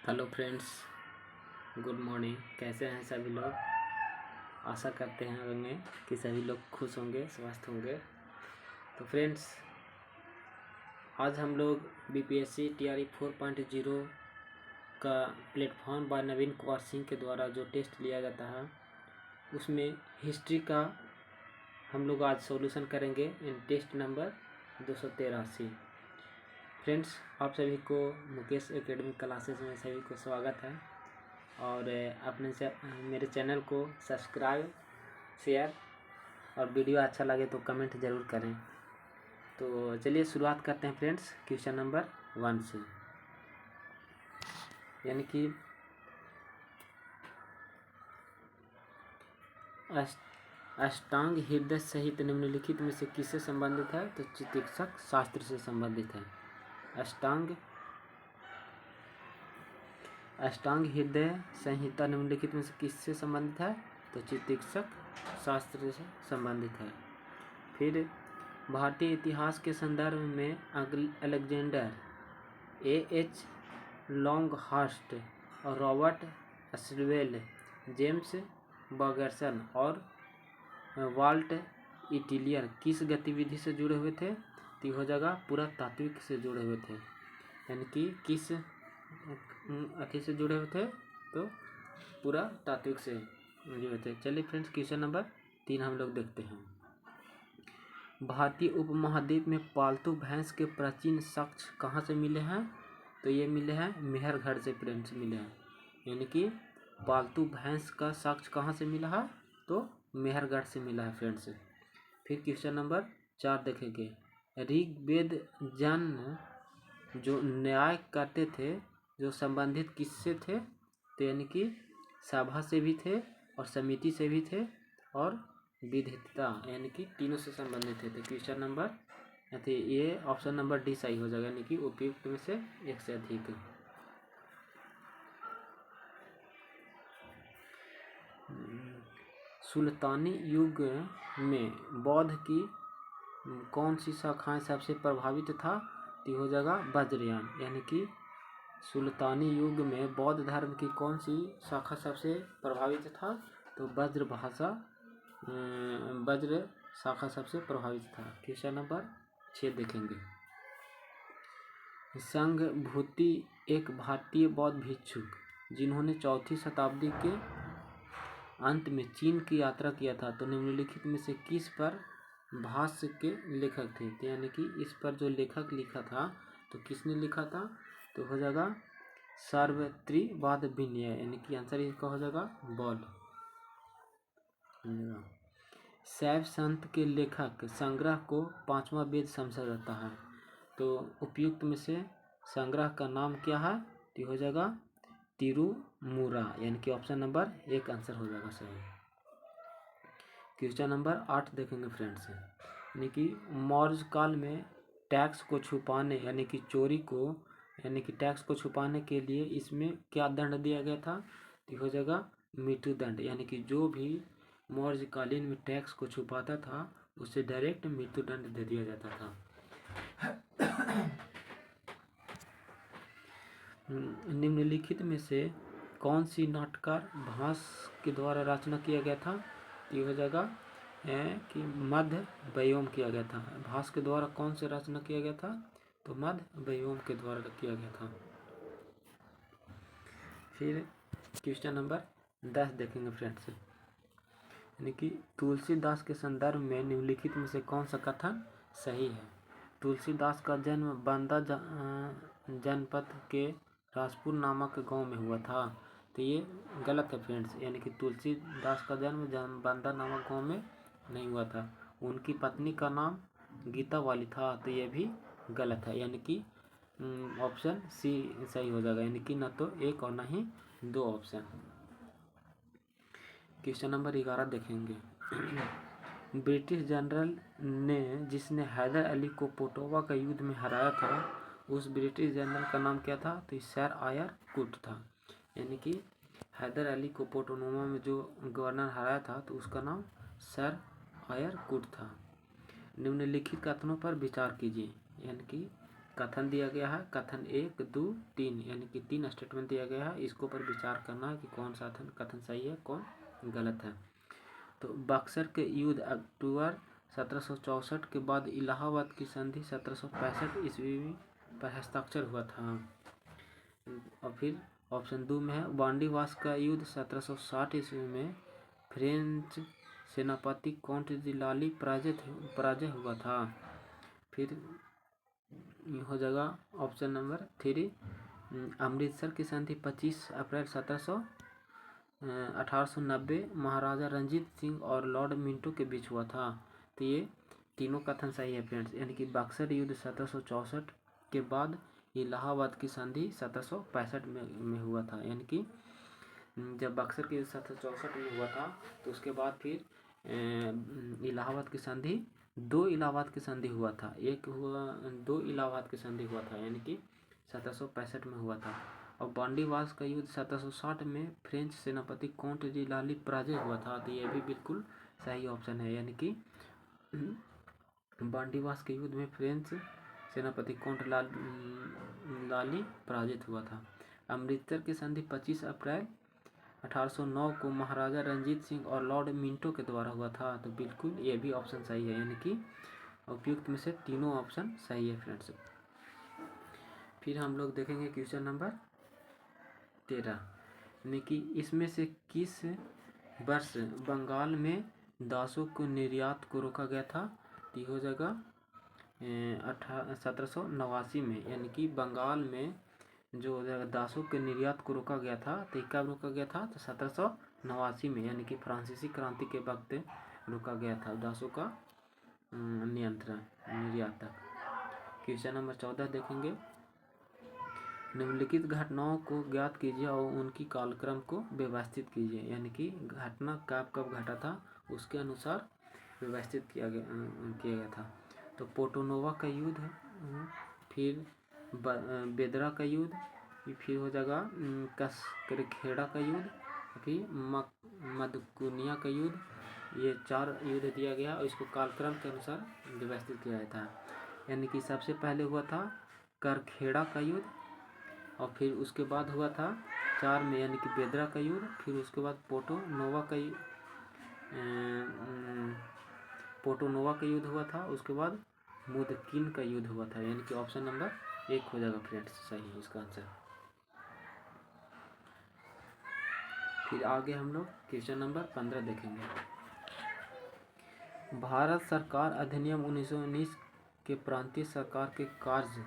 Hello friends, good morning. कैसे हैं सभी लोग? आशा करते हैं कि सभी लोग खुश होंगे, स्वस्थ होंगे। तो फ्रेंड्स, आज हम लोग बीपीएससी टीआरई 4.0 का प्लेटफॉर्म बाय नवीन कुमार सिंह के द्वारा जो टेस्ट लिया जाता है उसमें हिस्ट्री का हम लोग आज सॉल्यूशन करेंगे इन टेस्ट नंबर 283। फ्रेंड्स, आप सभी को मुकेश एकेडमी क्लासेस में सभी को स्वागत है और मेरे चैनल को सब्सक्राइब, शेयर और वीडियो अच्छा लगे तो कमेंट ज़रूर करें। तो चलिए शुरुआत करते हैं फ्रेंड्स क्वेश्चन नंबर 1 से, यानी कि अष्टांग हृदय सहित निम्नलिखित में से किससे संबंधित है? तो चिकित्सक शास्त्र से संबंधित है। अष्टांग हृदय संहिता निम्नलिखित में से किससे संबंधित है? तो चिकित्सक शास्त्र से संबंधित है। फिर भारतीय इतिहास के संदर्भ में अलेक्जेंडर A.H. लॉन्गहर्स्ट और रॉबर्ट अस्वेल, जेम्स बर्गसन और वाल्ट इटिलियर किस गतिविधि से जुड़े हुए थे? तो हो जाएगा पुरातात्विक से जुड़े हुए थे, यानी कि किस अथी से जुड़े हुए थे? तो पुरातात्विक से जुड़े हुए थे। चलिए फ्रेंड्स, क्वेश्चन नंबर 3 हम लोग देखते हैं। भारतीय उपमहाद्वीप में पालतू भैंस के प्राचीन साक्ष्य कहाँ से मिले हैं? तो ये मिले हैं मेहरगढ़ से फ्रेंड्स मिले हैं, यानी कि पालतू भैंस का साक्ष्य कहाँ से मिला है? तो मेहरगढ़ से मिला है फ्रेंड्स। फिर क्वेश्चन नंबर 4 देखेंगे। ऋग्वेद जन जो न्याय करते थे जो संबंधित किससे थे? तो यानी कि सभा से भी थे और समिति से भी थे और विधिता, यानी कि तीनों से संबंधित थे। तो क्वेश्चन नंबर ये ऑप्शन नंबर डी सही हो जाएगा, यानी कि उपयुक्त में से एक से अधिक। सुल्तानी युग में बौद्ध की कौन सी शाखाएं सबसे प्रभावित था? तो हो जाएगा वज्रयान, यानी कि सुल्तानी युग में बौद्ध धर्म की कौन सी शाखा सबसे प्रभावित था? तो वज्र शाखा सबसे प्रभावित था। क्वेश्चन नंबर 6 देखेंगे। संघभूति एक भारतीय बौद्ध भिक्षुक जिन्होंने 4वीं शताब्दी के अंत में चीन की यात्रा किया था, तो निम्नलिखित में से किस पर भाष्य के लेखक थे? तो यानी कि इस पर जो लेखक लिखा था तो किसने लिखा था? तो हो जाएगा सार्वत्रिवाद विनय, यानी कि आंसर इसका हो जाएगा बौद्ध। शैव संत के लेखक संग्रह को 5वां वेद समझा जाता है, तो उपयुक्त में से संग्रह का नाम क्या है? तो हो जाएगा तिरुमूरा, यानी कि ऑप्शन नंबर 1 आंसर हो जाएगा सही। क्वेश्चन नंबर 8 देखेंगे फ्रेंड्स, यानी कि मौर्य काल में टैक्स को छुपाने यानी कि चोरी को यानी कि टैक्स को छुपाने के लिए इसमें क्या दंड दिया गया था? तो हो जाएगा मृत्यु दंड, यानी कि जो भी मौर्य कालीन में टैक्स को छुपाता था उसे डायरेक्ट मृत्यु दंड दे दिया जाता था। निम्नलिखित में से कौन सी नाटककार भास के द्वारा रचना किया गया था? तो हो जाएगा कि मध्य व्योम किया गया था। भास के द्वारा कौन से रचना किया गया था? तो मध्य व्योम के द्वारा किया गया था। फिर क्वेश्चन नंबर 10 देखेंगे फ्रेंड्स, यानी कि तुलसीदास के संदर्भ में निम्नलिखित में से कौन सा कथन सही है? तुलसीदास का जन्म बांदा जनपद के राजपुर नामक गांव में हुआ था, तो ये गलत है फ्रेंड्स, यानी कि तुलसीदास का जन्म बांदा नामक गांव में नहीं हुआ था। उनकी पत्नी का नाम गीता वाली था, तो ये भी गलत है, यानी कि ऑप्शन सी सही हो जाएगा, यानी कि न तो 1 और न ही 2 ऑप्शन। क्वेश्चन नंबर 11 देखेंगे। ब्रिटिश जनरल ने जिसने हैदर अली को पोटोवा का युद्ध में हराया था उस ब्रिटिश जनरल का नाम क्या था? तो सर आयर कुट था, यानी कि हैदर अली को पोटोनोवा में जो गवर्नर हराया था तो उसका नाम सर आयर कुट था। निम्नलिखित कथनों पर विचार कीजिए, यानी कि कथन दिया गया है, कथन 1, 2, 3 यानी कि 3 स्टेटमेंट दिया गया है। इसके ऊपर विचार करना है कि कौन सा कथन सही है, कौन गलत है। तो बक्सर के युद्ध अक्टूबर 1764 के बाद इलाहाबाद की संधि 1765 ईस्वी पर हस्ताक्षर हुआ था। और फिर ऑप्शन 2 में है बांडीवास का युद्ध 1760 ईस्वी में फ्रेंच सेनापति काउंट डी लाली पराजय हुआ था। फिर हो जाएगा ऑप्शन नंबर 3 अमृतसर की संधि 25 अप्रैल 1890 महाराजा रंजीत सिंह और लॉर्ड मिंटो के बीच हुआ था। तो ये तीनों कथन सही है फ्रेंड्स, यानी कि बक्सर युद्ध 1764 के बाद इलाहाबाद की संधि 1765 में हुआ था। यानी कि जब बक्सर के युद्ध 1764 में हुआ था तो उसके बाद फिर इलाहाबाद की संधि 2 इलाहाबाद की संधि हुआ था, 2 इलाहाबाद की संधि हुआ था, यानी कि 1765 में हुआ था। और बांडीवास का युद्ध 1760 में फ्रेंच सेनापति काउंट डी लाली पराजय हुआ था। तो ये भी बिल्कुल सही ऑप्शन है, यानी कि बांडीवास के युद्ध में फ्रेंच सेनापति काउंट लाली पराजित हुआ था। अमृतसर की संधि 25 अप्रैल 1809 को महाराजा रंजीत सिंह और लॉर्ड मिंटो के द्वारा हुआ था। तो बिल्कुल ये भी ऑप्शन सही है, यानी कि उपयुक्त में से तीनों ऑप्शन सही है फ्रेंड्स। फिर हम लोग देखेंगे क्वेश्चन नंबर 13, यानी कि इसमें से किस वर्ष बंगाल में दासों को निर्यात को रोका गया था। तो हो जाएगा 1789 में, यानी कि बंगाल में जो दासों के निर्यात को रोका गया था। तो कब रोका गया था, तो 1789 में, यानी कि फ्रांसीसी क्रांति के वक्त रोका गया था दासों का नियंत्रण निर्यात तक। क्वेश्चन नंबर 14 देखेंगे, निम्नलिखित घटनाओं को ज्ञात कीजिए और उनकी कालक्रम को व्यवस्थित कीजिए। यानी कि घटना कब घटा था उसके अनुसार व्यवस्थित किया गया था। तो पोर्टोनोवा का युद्ध, फिर बेदरा का युद्ध, फिर हो जाएगा कसकरखेड़ा का युद्ध, फिर मदकुनिया का युद्ध। ये 4 युद्ध दिया गया और इसको कालक्रम के अनुसार व्यवस्थित किया गया था। यानी कि सबसे पहले हुआ था करखेड़ा का युद्ध, और फिर उसके बाद हुआ था 4 में यानी कि बेदरा का युद्ध, फिर उसके बाद पोर्टोनोवा का युद्ध हुआ था, उसके बाद मुदकिन का युद्ध हुआ था। यानी कि ऑप्शन नंबर 1 हो जाएगा फ्रेंड्स सही है इसका आंसर। फिर आगे हम लोग क्वेश्चन नंबर 15 देखेंगे। भारत सरकार अधिनियम 1919 के प्रांतीय सरकार के कार्य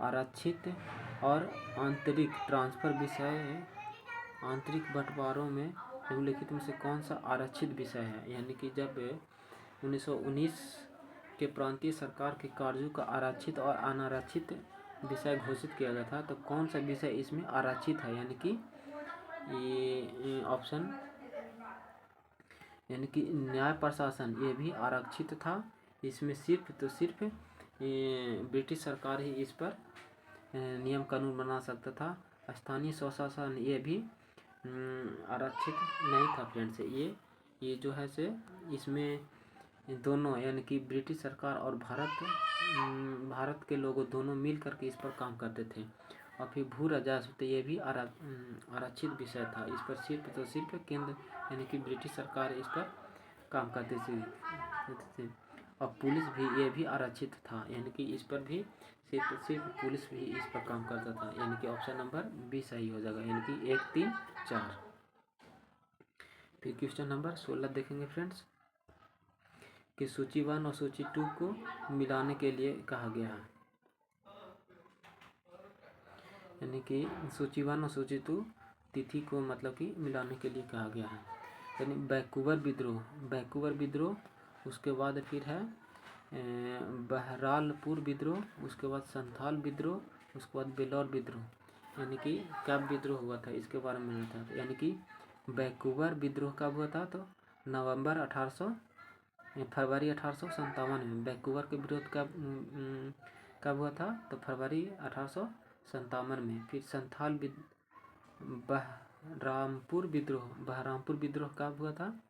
आरक्षित और आंतरिक ट्रांसफर विषय आंतरिक बंटवारों में निम्नलिखित में से कौन सा आरक्षित विषय है। यानी कि जब 1919 के प्रांतीय सरकार के कार्यों का आरक्षित और अनारक्षित विषय घोषित किया गया था, तो कौन सा विषय इसमें आरक्षित है। यानी कि ये ऑप्शन, यानी कि न्याय प्रशासन ये भी आरक्षित था। इसमें सिर्फ ब्रिटिश सरकार ही इस पर नियम कानून बना सकता था। स्थानीय स्वशासन ये भी आरक्षित नहीं था फ्रेंड्स। ये जो है से इसमें दोनों यानी कि ब्रिटिश सरकार और भारत के लोग दोनों मिल करके इस पर काम करते थे। और फिर भू राजस्व तो ये भी आरक्षित विषय था। इस पर सिर्फ केंद्र यानी कि ब्रिटिश सरकार इस पर काम करते थे। और पुलिस भी ये भी आरक्षित था, यानी कि इस पर भी सिर्फ पुलिस भी इस पर काम करता था। यानी कि ऑप्शन नंबर बी सही हो जाएगा, यानी कि 1, 3, 4। फिर क्वेश्चन नंबर 16 देखेंगे फ्रेंड्स, कि सूची 1 और सूची 2 को मिलाने के लिए कहा गया है। यानी कि सूची 1 और सूची 2 तिथि को मतलब कि मिलाने के लिए कहा गया है। यानी वैंकूवर विद्रोह, उसके बाद फिर है बहरालपुर विद्रोह, उसके बाद संथाल विद्रोह, उसके बाद बेलौर विद्रोह। यानी कि कब विद्रोह हुआ था इसके बारे में था। यानी कि वैंकूवर विद्रोह कब हुआ था, तो फरवरी 1857 में। वैंकूवर के विरोध कब हुआ था, तो फरवरी 1857 में। फिर संथाल बहरामपुर विद्रोह कब हुआ था,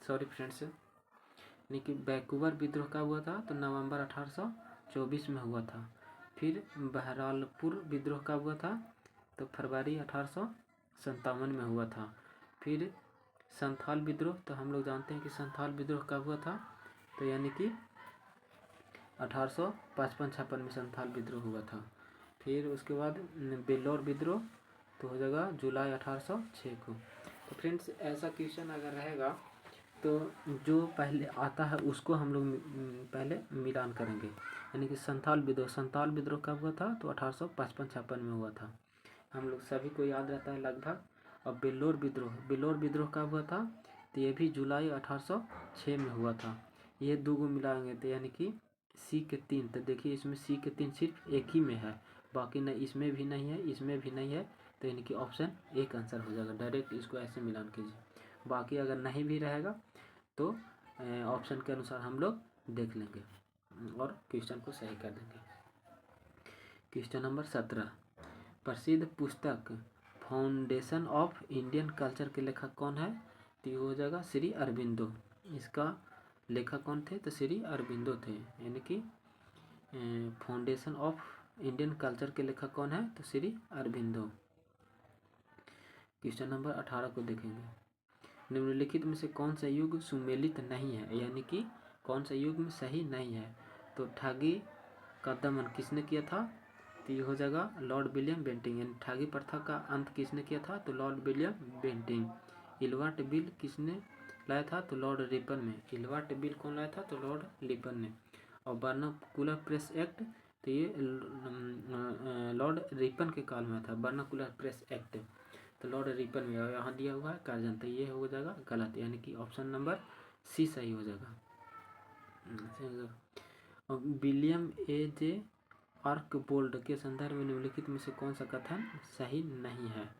सॉरी फ्रेंड्स, यानी कि वैंकूवर विद्रोह कब हुआ था, तो नवंबर 1857 1824 में हुआ था। फिर बहरालपुर विद्रोह कब हुआ था? तो फरवरी 1857 में हुआ था। फिर संथाल विद्रोह, तो हम लोग जानते हैं कि संथाल विद्रोह कब हुआ था? तो यानी कि 1855-56 में संथाल विद्रोह हुआ था। फिर उसके बाद बेल्लौर विद्रोह तो हो जाएगा जुलाई 1806 को। तो फ्रेंड्स ऐसा क्वेश्चन अगर रहेगा तो जो पहले आता है उसको हम लोग पहले मिलान करेंगे। यानी कि संथाल विद्रोह कब हुआ था? तो 1855-56 में हुआ था, हम लोग सभी को याद रहता है लगभग। और बेल्लौर विद्रोह कब हुआ था? तो ये भी जुलाई 1806 में हुआ था। ये दो को मिलाएंगे तो यानी कि सी के 3, तो देखिए इसमें सी के 3 सिर्फ एक ही में है, बाकी नहीं, इसमें भी नहीं है, इसमें भी नहीं है, तो यानी कि ऑप्शन एक आंसर हो जाएगा। डायरेक्ट इसको ऐसे मिलान कीजिए। बाकी अगर नहीं भी रहेगा तो ऑप्शन के अनुसार हम लोग देख लेंगे और क्वेश्चन को सही कर देंगे। क्वेश्चन नंबर 17, प्रसिद्ध पुस्तक फाउंडेशन ऑफ इंडियन कल्चर के लेखक कौन है? तो ये हो जाएगा श्री अरबिंदो। इसका लेखक कौन थे? तो श्री अरबिंदो थे। यानी कि फाउंडेशन ऑफ इंडियन कल्चर के लेखक कौन है? तो श्री अरबिंदो। क्वेश्चन नंबर 18 को देखेंगे। निम्नलिखित में से कौन सा युग सुमेलित नहीं है? यानी कि कौन सा युग में सही नहीं है? तो ठगी का दमन किसने किया था? तो ये हो जाएगा लॉर्ड विलियम बेंटिंग। यानी ठगी प्रथा का अंत किसने किया था? तो लॉर्ड विलियम बेंटिंग। इल्वाट बिल किसने लाया था? तो लॉर्ड रिपन ने। इल्वाट बिल कौन लाया था? तो लॉर्ड रिपन ने। और वर्नाकुलर प्रेस एक्ट, तो ये लॉर्ड रिपन के काल में था वर्नाकुलर प्रेस एक्ट, तो लॉर्ड रिपन में। यहाँ दिया हुआ है कार्जन, तो ये हो जाएगा गलत, यानी कि ऑप्शन नंबर सी सही हो जाएगा। विलियम ए जे आर्कबोल्ड के संदर्भ में निम्नलिखित में से कौन सा कथन सही नहीं है?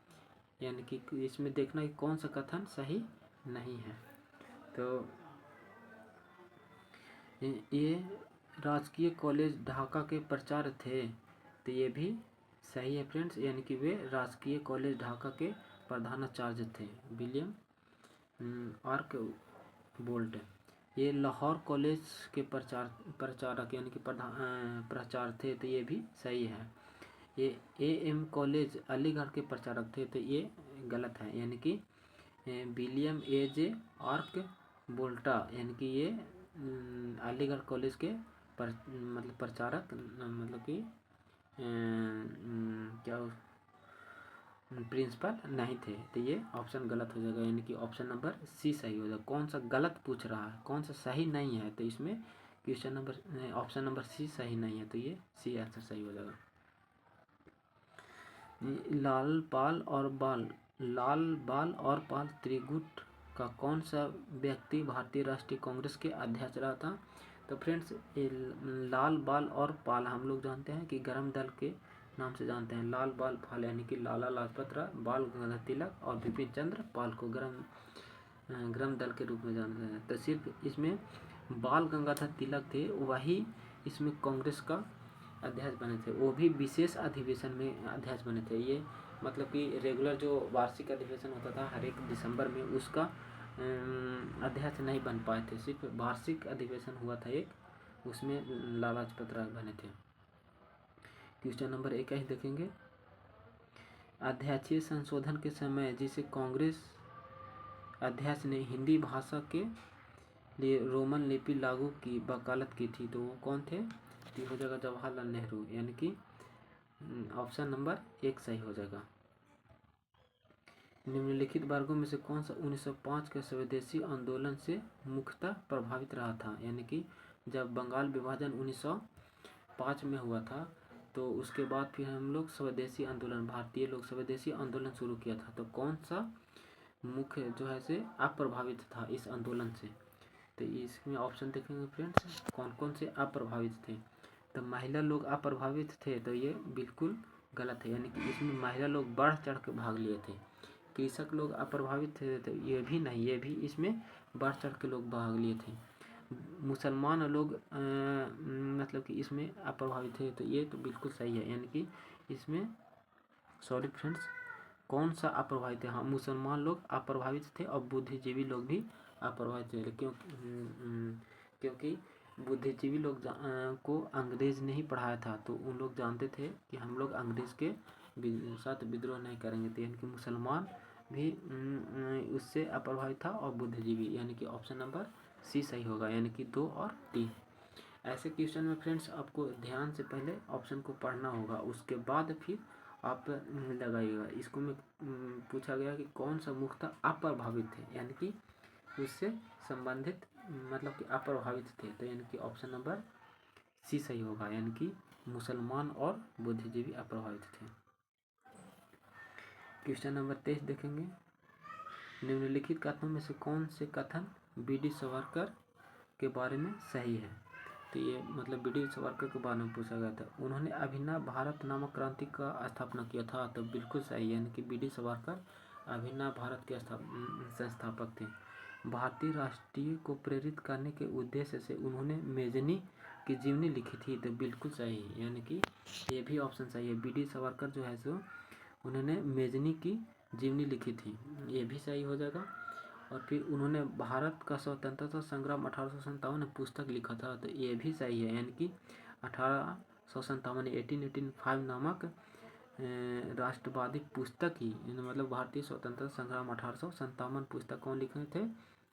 यानी कि इसमें देखना कि कौन सा कथन सही नहीं है। तो ये राजकीय कॉलेज ढाका के प्राचार्य थे, तो ये भी सही है फ्रेंड्स। यानी कि वे राजकीय कॉलेज ढाका के प्रधानाचार्य थे, विलियम आर्कबोल्ट। ये लाहौर कॉलेज के प्रचारक यानी कि प्राचार्य थे, तो ये भी सही है। ये AM कॉलेज अलीगढ़ के प्रचारक थे, तो ये गलत है। यानी कि विलियम AJ आर्कबोल्टा, यानी कि ये अलीगढ़ कॉलेज के मतलब प्रचारक, मतलब कि क्या प्रिंसिपल नहीं थे, तो ये ऑप्शन गलत हो जाएगा। यानी कि ऑप्शन नंबर सी सही हो जाएगा। कौन सा गलत पूछ रहा है, कौन सा सही नहीं है, तो इसमें question number option number C सही नहीं है, तो ये सी आंसर सही हो जाएगा। लाल बाल और पाल त्रिगुट का कौन सा व्यक्ति भारतीय राष्ट्रीय कांग्रेस के अध्यक्ष रहा था? तो फ्रेंड्स लाल बाल और पाल हम लोग जानते हैं कि गरम दल के नाम से जानते हैं। लाल बाल पाल यानी कि लाला लाजपत राय, बाल गंगाधर तिलक और बिपिन चंद्र पाल को गरम दल के रूप में जानते हैं। तो सिर्फ इसमें बाल गंगाधर तिलक थे, वही इसमें कांग्रेस का अध्यक्ष बने थे, वो भी विशेष अधिवेशन में अध्यक्ष बने थे। ये मतलब कि रेगुलर जो वार्षिक अधिवेशन होता था हर एक दिसंबर में, उसका अध्यक्ष नहीं बन पाए थे, सिर्फ वार्षिक अधिवेशन हुआ था एक, उसमें लाला लाजपत राय बने थे। क्वेश्चन नंबर 21 देखेंगे। अध्यक्षीय संशोधन के समय जिसे कांग्रेस अध्यक्ष ने हिंदी भाषा के लिए रोमन लिपि लागू की वकालत की थी, तो वो कौन थे? तो हो जाएगा जवाहरलाल नेहरू। यानी कि ऑप्शन नंबर 1 सही हो जाएगा। निम्नलिखित वर्गों में से कौन सा 1905 के स्वदेशी आंदोलन से मुख्यतः प्रभावित रहा था? यानी कि जब बंगाल विभाजन 1905 में हुआ था, तो उसके बाद फिर हम लोग स्वदेशी आंदोलन, भारतीय लोग स्वदेशी आंदोलन शुरू किया था, तो कौन सा मुख्य जो है से अप्रभावित था इस आंदोलन से? तो इसमें ऑप्शन देखेंगे फ्रेंड्स, कौन कौन से अप्रभावित थे। तो महिला लोग अप्रभावित थे, तो ये बिल्कुल गलत है। यानी कि इसमें महिला लोग बढ़ चढ़ के भाग लिए थे। कृषक लोग अप्रभावित थे, तो ये भी नहीं, ये भी इसमें बढ़ चढ़ के लोग भाग लिए थे। मुसलमान लोग मतलब कि इसमें अप्रभावित थे, तो ये तो बिल्कुल सही है। यानी कि इसमें सॉरी फ्रेंड्स, कौन सा अप्रभावित है? हाँ, मुसलमान लोग अप्रभावित थे और बुद्धिजीवी लोग भी अप्रभावित थे, क्योंकि बुद्धिजीवी लोग को अंग्रेज ने ही पढ़ाया था, तो उन लोग जानते थे कि हम लोग अंग्रेज के साथ विद्रोह नहीं करेंगे। तो यानी कि मुसलमान भी उससे अप्रभावित था और बुद्धिजीवी, यानी कि ऑप्शन नंबर सी सही होगा, यानी कि 2 और 3। ऐसे क्वेश्चन में फ्रेंड्स आपको ध्यान से पहले ऑप्शन को पढ़ना होगा, उसके बाद फिर आप लगाइएगा। इसको में पूछा गया कि कौन सा मुख्यतः अप्रभावित थे, यानी कि उससे संबंधित मतलब कि अप्रभावित थे, तो यानी कि ऑप्शन नंबर सी सही होगा, यानी कि मुसलमान और बुद्धिजीवी अप्रभावित थे। क्वेश्चन नंबर 23 देखेंगे। निम्नलिखित कथनों में से कौन से कथन बी.डी. सावरकर के बारे में सही है? तो ये मतलब बी.डी. सावरकर के बारे में पूछा गया था। उन्होंने अभिनव भारत नामक क्रांति का स्थापना किया था, तो बिल्कुल सही, यानी कि बी.डी. सावरकर अभिनव भारत के संस्थापक थे। भारतीय राष्ट्रीय को प्रेरित करने के उद्देश्य से उन्होंने मेजनी की जीवनी लिखी थी, तो बिल्कुल सही, यानी कि ये भी ऑप्शन सही है। बी.डी. सावरकर जो है सो उन्होंने मेजनी की जीवनी लिखी थी, ये भी सही हो जाएगा। और फिर उन्होंने भारत का स्वतंत्रता संग्राम 1857 पुस्तक लिखा था, तो ये भी सही है, यानी कि 1857 1885 नामक राष्ट्रवादी पुस्तक ही, मतलब भारतीय स्वतंत्रता संग्राम 1857 पुस्तक कौन लिखे थे?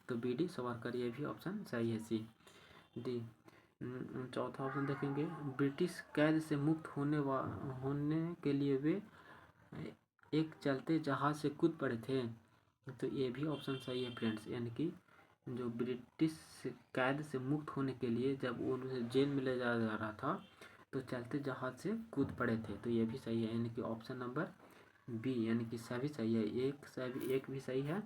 तो बी.डी. सावरकर, ये भी ऑप्शन सही है, सी। डी चौथा ऑप्शन देखेंगे। ब्रिटिश कैद से मुक्त होने के लिए वे एक चलते जहाज से कूद पड़े थे, तो ये भी ऑप्शन सही है फ्रेंड्स, यानी कि जो ब्रिटिश कैद से मुक्त होने के लिए जब उन्हें जेल में ले जाया जा रहा था तो चलते जहाज से कूद पड़े थे, तो ये भी सही है, यानी कि ऑप्शन नंबर बी, यानी कि सभी सही है। एक भी सही है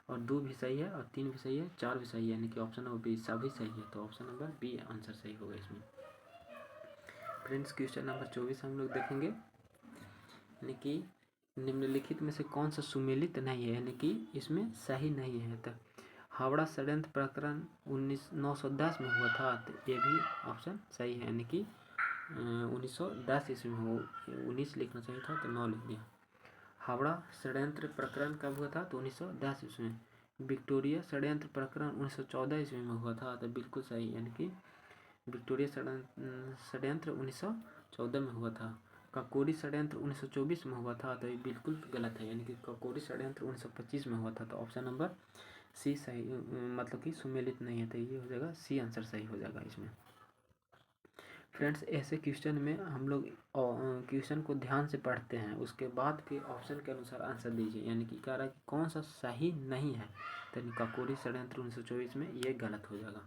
और 2 भी सही है और 3 भी सही है, 4 भी सही है, यानी कि ऑप्शन नंबर बी सभी सही है, तो ऑप्शन नंबर बी आंसर सही होगा इसमें। फ्रेंड्स क्वेश्चन नंबर 24 हम लोग देखेंगे, यानी कि निम्नलिखित में से कौन सा सुमेलित नहीं है, यानी कि इसमें सही नहीं है। तो हावड़ा षड्यंत्र प्रकरण 1910 में हुआ था, तो ये भी ऑप्शन सही है, यानी कि 1910 ईस्वी में हो, 19 लिखना चाहिए था तो 9 लिख दिया। हावड़ा षड्यंत्र प्रकरण कब हुआ था? तो 1910 ईस्वी में। विक्टोरिया षड्यंत्र प्रकरण 1914 ईस्वी में हुआ था, तो बिल्कुल सही, यानी कि विक्टोरिया षड्यंत्र 1914 में हुआ था। काकोरी षड्यंत्र 1924 में हुआ था, तो ये बिल्कुल गलत है, यानी कि काकोरी षड्यंत्र 1925 में हुआ था, तो ऑप्शन नंबर सी सही, मतलब कि सुमेलित नहीं है, तो ये हो जाएगा सी आंसर सही हो जाएगा इसमें। फ्रेंड्स ऐसे क्वेश्चन में हम लोग क्वेश्चन को ध्यान से पढ़ते हैं, उसके बाद फिर ऑप्शन के अनुसार आंसर दीजिए, यानी कि कह रहा है कि कौन सा सही नहीं है, तो काकोरी षड्यंत्र 1924 में ये गलत हो जाएगा।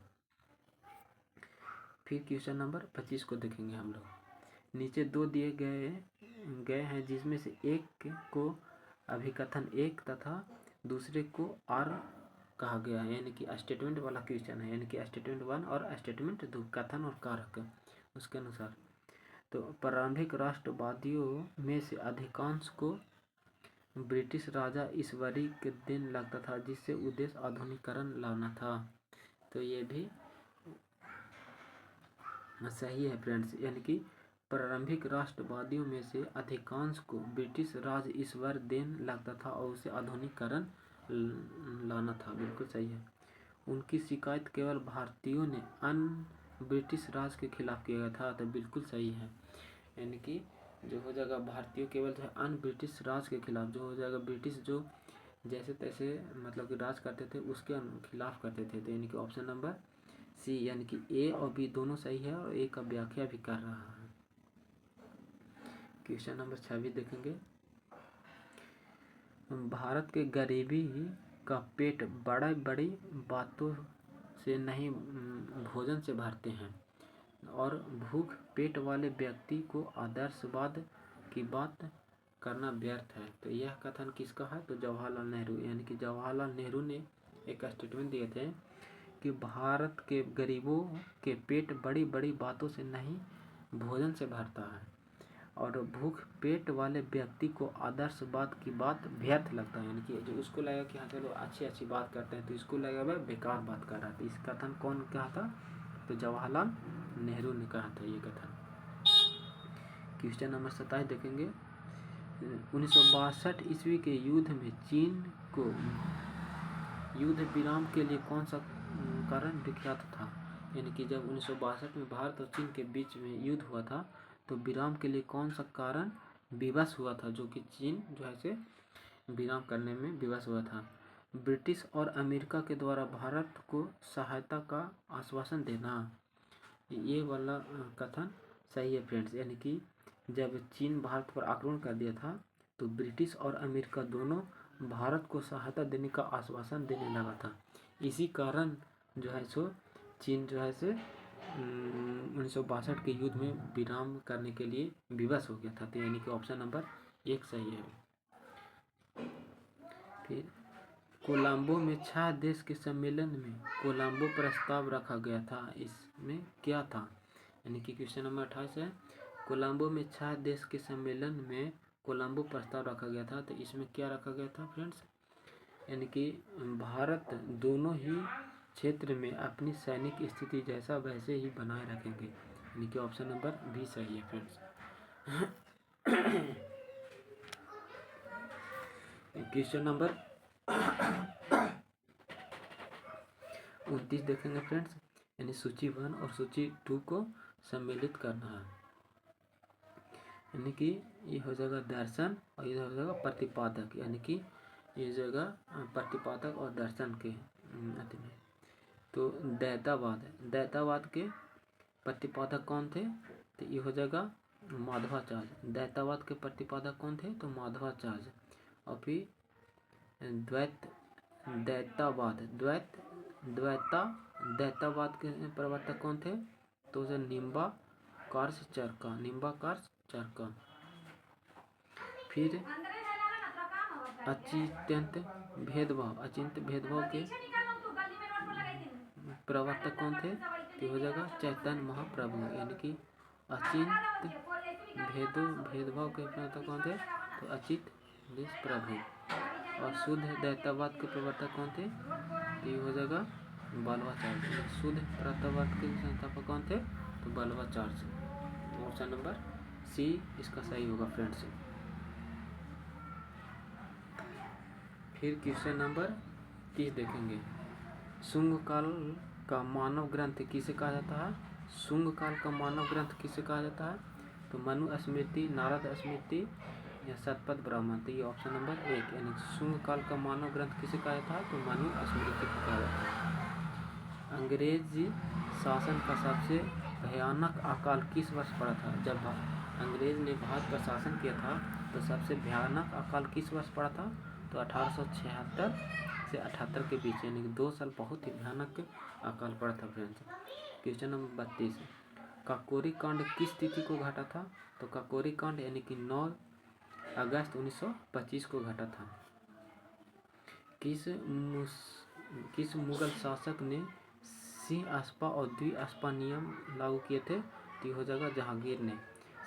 फिर क्वेश्चन नंबर 25 को देखेंगे हम लोग। नीचे 2 दिए गए हैं, जिसमें से एक को अभिकथन 1 तथा दूसरे को आर कहा गया है, यानी कि स्टेटमेंट वाला क्वेश्चन है, यानी कि स्टेटमेंट 1 और स्टेटमेंट 2, कथन और कारक उसके अनुसार। तो प्रारंभिक राष्ट्रवादियों में से अधिकांश को ब्रिटिश राजा ईश्वरी के दिन लगता था, जिससे उद्देश्य आधुनिकीकरण लाना था, तो ये भी सही है फ्रेंड्स, यानी कि प्रारंभिक राष्ट्रवादियों में से अधिकांश को ब्रिटिश राज ईश्वर देन लगता था और उसे आधुनिकीकरण लाना था, बिल्कुल सही है। उनकी शिकायत केवल भारतीयों ने अन्य ब्रिटिश राज के खिलाफ किया गया था, तो बिल्कुल सही है, यानी कि जो हो जाएगा भारतीयों केवल जो है अन्य ब्रिटिश राज के खिलाफ, जो हो जाएगा ब्रिटिश जो जैसे तैसे मतलब कि राज करते थे उसके खिलाफ करते थे, तो यानी कि ऑप्शन नंबर सी, यानी कि ए और बी दोनों सही है और ए का व्याख्या भी कर रहा है। क्वेश्चन नंबर 26 देखेंगे। भारत के गरीबी का पेट बड़ी बड़ी बातों से नहीं भोजन से भरते हैं, और भूख पेट वाले व्यक्ति को आदर्शवाद की बात करना व्यर्थ है, तो यह कथन किसका है? तो जवाहरलाल नेहरू, यानी कि जवाहरलाल नेहरू ने एक स्टेटमेंट दिए थे कि भारत के गरीबों के पेट बड़ी बड़ी बातों से नहीं भोजन से भरता है, और भूख पेट वाले व्यक्ति को आदर्शवाद की बात व्यर्थ लगता है, यानी कि जो उसको लगेगा कि हाँ चलो अच्छी अच्छी बात करते हैं, तो इसको लगेगा वह बेकार बात कर रहा था। इस कथन कौन कहा था? तो जवाहरलाल नेहरू ने कहा था ये कथन। क्वेश्चन नंबर 27 देखेंगे। 1962 ईस्वी के युद्ध में चीन को युद्ध विराम के लिए कौन सा कारण विख्यात था? यानी कि जब 1962 में भारत और चीन के बीच में युद्ध हुआ था तो विराम के लिए कौन सा कारण विवश हुआ था, जो कि चीन जो है से विराम करने में विवश हुआ था? ब्रिटिश और अमेरिका के द्वारा भारत को सहायता का आश्वासन देना। ये वाला कथन सही है फ्रेंड्स। यानी कि जब चीन भारत पर आक्रमण कर दिया था तो ब्रिटिश और अमेरिका दोनों भारत को सहायता देने का आश्वासन देने लगा था। इसी कारण जो है सो चीन जो है से 1962 के युद्ध में विराम करने के लिए विवश हो गया था। तो यानी कि ऑप्शन नंबर 1 सही है। फिर कोलंबो में 6 देश के सम्मेलन में कोलंबो प्रस्ताव रखा गया था, इसमें क्या था? यानी कि क्वेश्चन नंबर 28 है, कोलंबो में 6 देश के सम्मेलन में कोलंबो प्रस्ताव रखा गया था, तो इसमें क्या रखा गया था फ्रेंड्स? यानी कि भारत दोनों ही क्षेत्र में अपनी सैनिक स्थिति जैसा वैसे ही बनाए रखेंगे। यानी कि ऑप्शन नंबर बी सही है फ्रेंड्स। क्वेश्चन नंबर 29 देखेंगे फ्रेंड्स। यानी सूची 1 और सूची 2 को सम्मिलित करना है। यानी कि ये हो जाएगा दर्शन और ये हो जाएगा प्रतिपादक। यानी कि ये जगह प्रतिपादक और दर्शन के अति में। तो दैतावाद के प्रतिपादक कौन थे? तो ये हो जाएगा माधवाचार्य। दैतावाद के प्रतिपादक कौन थे? तो माधवाचार्य। और फिर दैतावाद के प्रवर्तक कौन थे? तो निम्बार्क चरका। फिर अचिंत्य भेदभाव के प्रवर्तक कौन थे? तो हो जाएगा चैतन्य महाप्रभु। यानी कि अचिंत्य भेदभाव के प्रवर्तक कौन थे? तो अचित प्रभु। और शुद्ध दैतावाद के प्रवर्तक कौन थे? तो ये हो जाएगा बल्लवाचार्य। शुद्ध दैतावाद के संस्थापक कौन थे? तो बल्लवाचार्य। ऑप्शन नंबर सी इसका सही होगा फ्रेंड्स। फिर क्वेश्चन नंबर 30 देखेंगे। शुंग काल का मानव ग्रंथ किसे कहा जाता है? शुंग काल का मानव ग्रंथ किसे कहा जाता है? तो मनु स्मृति, नारद स्मृति या शतपथ ब्राह्मण। तो ये ऑप्शन नंबर 1 यानी शुंग काल का मानव ग्रंथ किसे कहा जाता है? तो मनु स्मृति को कहा जाता है। अंग्रेजी शासन का सबसे भयानक अकाल किस वर्ष पड़ा था? जब अंग्रेज ने भारत पर शासन किया था तो सबसे भयानक अकाल किस वर्ष पड़ा था? तो 1876 से 78 के बीच, यानी कि 2 साल बहुत ही भयानक अकाल पड़ा था फ्रेंड्स। क्वेश्चन नंबर 32, काकोरी कांड किस तिथि को घटा था? तो काकोरी कांड यानी कि 9 अगस्त 1925 को घटा था। किस मुगल शासक ने सिंह अस्पा और द्वि अस्पा नियम लागू किए थे? तो हो जाएगा जहांगीर ने।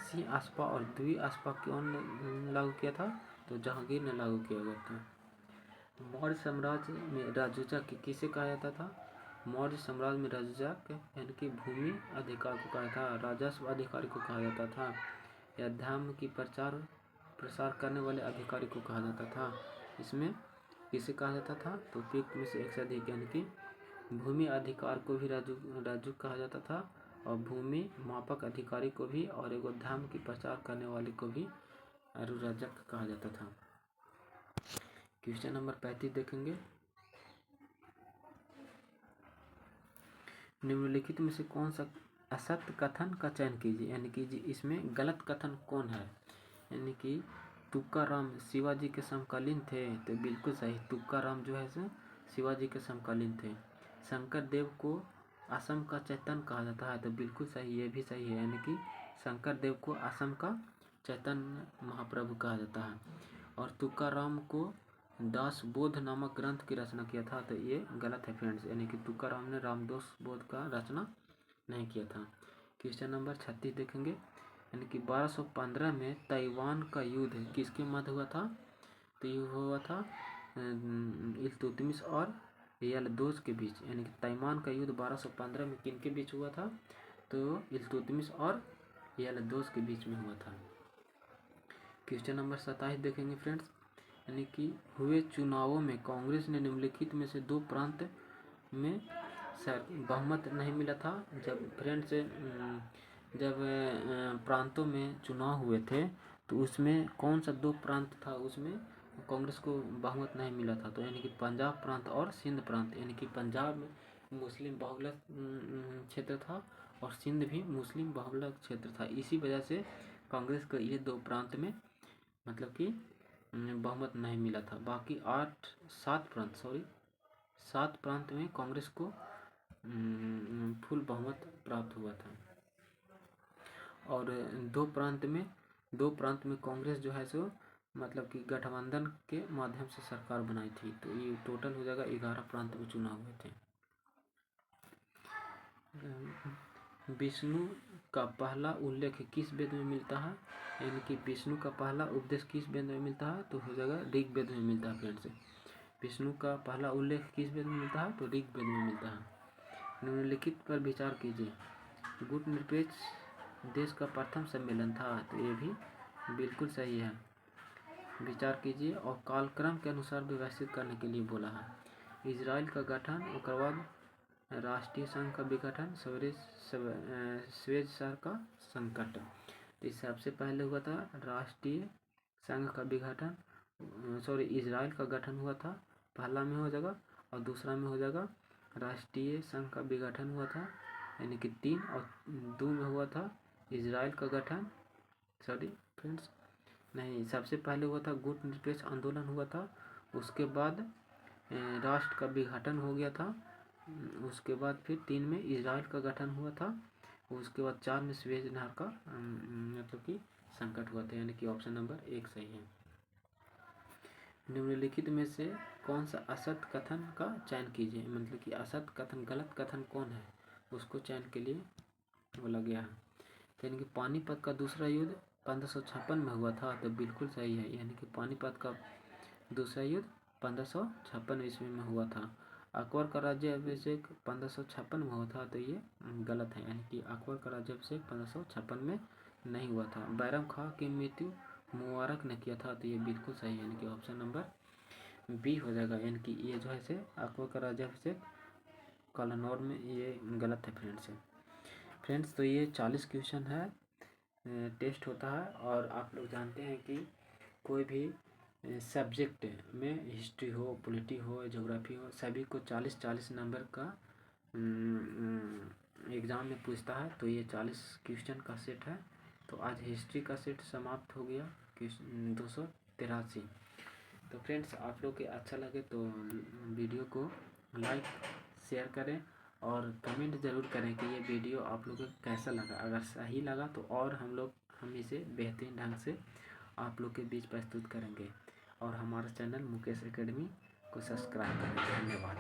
सिंह अस्पा और द्वि अस्पा कौन लागू किया था? तो जहांगीर ने लागू किया गया था। मौर्य साम्राज्य में राजूचा किसे कहा जाता था? मौर्य साम्राज्य में राजूचा यानी कि भूमि अधिकार को कहा था, राजस्व अधिकारी को कहा जाता था, या धर्म की प्रसार करने वाले अधिकारी को कहा जाता था। इसमें किसे कहा जाता था? तो उपयुक्त में से एक से अधिक, यानी कि भूमि अधिकार को भी राजू कहा जाता था और भूमि मापक अधिकारी को भी और एक धर्म की प्रचार करने वाले को भी राजक कहा जाता था। क्वेश्चन नंबर 35 देखेंगे। निम्नलिखित में से कौन सा असत्य कथन का चयन कीजिए, यानी कि इसमें गलत कथन कौन है? यानी कि तुकाराम शिवाजी के समकालीन थे, तो बिल्कुल सही। तुकाराम जो है शिवाजी के समकालीन थे। शंकर देव को असम का चैतन्य कहा जाता है, तो बिल्कुल सही, ये भी सही है। यानी कि शंकर देव को असम का चैतन्य महाप्रभु कहा जाता है। और तुकाराम को दास बोध नामक ग्रंथ की रचना किया था, तो ये गलत है फ्रेंड्स। यानी कि तुकाराम ने रामदास बोध का रचना नहीं किया था। क्वेश्चन नंबर 36 देखेंगे। यानी कि 1215 में ताइवान का युद्ध किसके मध्य हुआ था? तो ये हुआ था इल्तुतमिश और यलदोज के बीच। यानी कि ताइवान का युद्ध 1215 में किनके बीच हुआ था? तो इल्तुतमिश और यलदोज के बीच में हुआ था। क्वेश्चन नंबर 27 देखेंगे फ्रेंड्स। यानी कि हुए चुनावों में कांग्रेस ने निम्नलिखित में से 2 प्रांत में बहुमत नहीं मिला था। जब फ्रेंड्स जब प्रांतों में चुनाव हुए थे तो उसमें कौन सा 2 प्रांत था, उसमें कांग्रेस को बहुमत नहीं मिला था। तो यानी कि पंजाब प्रांत और सिंध प्रांत, यानी कि पंजाब में मुस्लिम बहुल क्षेत्र था और सिंध भी मुस्लिम बहुल क्षेत्र था। इसी वजह से कांग्रेस को ये 2 प्रांत में मतलब कि बहुमत नहीं मिला था। बाकी 7 प्रांत में कांग्रेस को फुल बहुमत प्राप्त हुआ था। और 2 प्रांत में कांग्रेस जो है सो मतलब कि गठबंधन के माध्यम से सरकार बनाई थी। तो ये टोटल हो जाएगा 11 प्रांत में चुनाव हुए थे। विष्णु का पहला उल्लेख किस वेद में मिलता है, यानी कि विष्णु का पहला उपदेश किस वेद में मिलता है, तो हो जाएगा ऋग्वेद में मिलता है फ्रेंड्स। विष्णु का पहला उल्लेख किस वेद में मिलता है, तो ऋग्वेद में मिलता है। निम्नलिखित पर विचार कीजिए। गुटनिरपेक्ष देश का प्रथम सम्मेलन था, तो ये भी बिल्कुल सही है। विचार कीजिए और कालक्रम के अनुसार व्यवस्थित करने के लिए बोला है। इजराइल का गठन, उसके बाद राष्ट्रीय संघ का विघटन, स्वेज शहर का संकट। तो इस सबसे पहले हुआ था राष्ट्रीय संघ का विघटन, इजराइल का गठन हुआ था, पहला में हो जाएगा। और दूसरा में हो जाएगा राष्ट्रीय संघ का विघटन हुआ था, यानी कि 3। और 2 में हुआ था इजराइल का गठन, फ्रेंड्स नहीं, सबसे पहले हुआ था गुट निरपेक्ष आंदोलन हुआ था, उसके बाद राष्ट्र का विघटन हो गया था, उसके बाद फिर 3 में इजराइल का गठन हुआ था, उसके बाद 4 में स्वेज नहर का मतलब कि संकट हुआ था, यानी कि ऑप्शन नंबर 1 सही है। निम्नलिखित में से कौन सा असत कथन का चयन कीजिए, मतलब कि असत कथन, गलत कथन कौन है, उसको चयन के लिए बोला गया है। यानी कि पानीपत का दूसरा युद्ध 1556 में हुआ था, तो बिल्कुल सही है। यानी कि पानीपत का दूसरा युद्ध 1556 ईस्वी में हुआ था। अकबर का राज्याभिषेक 1556 में हुआ था, तो ये गलत है। यानी कि अकबर का राज्याभिषेक 1556 में नहीं हुआ था। बैरम खां की मृत्यु मुबारक ने किया था, तो ये बिल्कुल सही है। यानी कि ऑप्शन नंबर बी हो जाएगा। यानी कि ये जो है से अकबर का राज्याभिषेक कलनौर में, ये गलत है फ्रेंड्स। तो ये 40 क्वेश्चन है, टेस्ट होता है। और आप लोग जानते हैं कि कोई भी सब्जेक्ट में हिस्ट्री हो, पॉलिटी हो, ज्योग्राफी हो, सभी को 40-40 नंबर का एग्ज़ाम में पूछता है। तो ये 40 क्वेश्चन का सेट है। तो आज हिस्ट्री का सेट समाप्त हो गया, 283। तो फ्रेंड्स, आप लोग के अच्छा लगे तो वीडियो को लाइक शेयर करें और कमेंट ज़रूर करें कि ये वीडियो आप लोगों को कैसा लगा। अगर सही लगा तो और हम इसे बेहतरीन ढंग से आप लोग के बीच प्रस्तुत करेंगे। और हमारा चैनल मुकेश एकेडमी को सब्सक्राइब करें। धन्यवाद।